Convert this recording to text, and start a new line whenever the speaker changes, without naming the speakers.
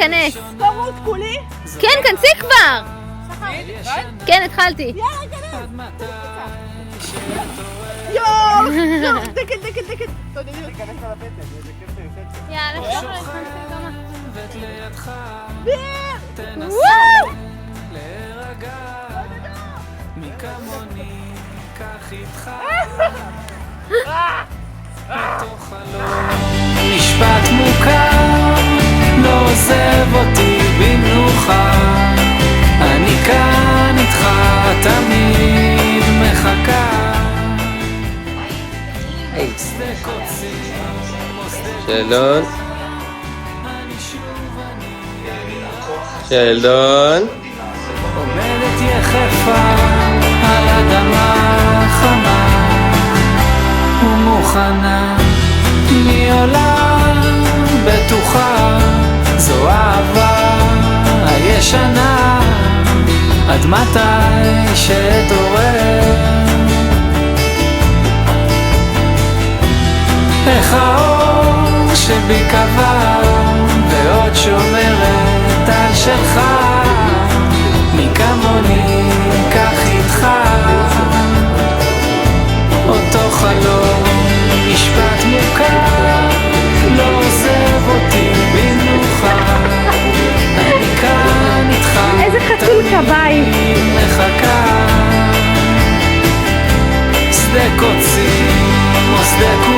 להיכנס.
ספרות כולי?
כן, כנסי כבר. כן, התחלתי.
יואו! דקל, דקל, דקל.
יאללה,
וואו! מי כמוני כך איתך אותו חלום משפט מוכר לא עוזב אותי במנוחה אני כאן איתך תמיד מחכה שדה קוצים
שלדון שלדון
עומדת יחפה על אדמה חמה ומוכנה מעולם בטוחה זו אהבה הישנה עד מתי שתעורר איך האור שבי קבע ועוד שומרת על שלך מי כמוני כך איתך אותו חלום משפט מוכר לא עוזב אותי במנוחה אני כאן איתך
איזה חתול כבאי
מחכה שדה קוצים או שדה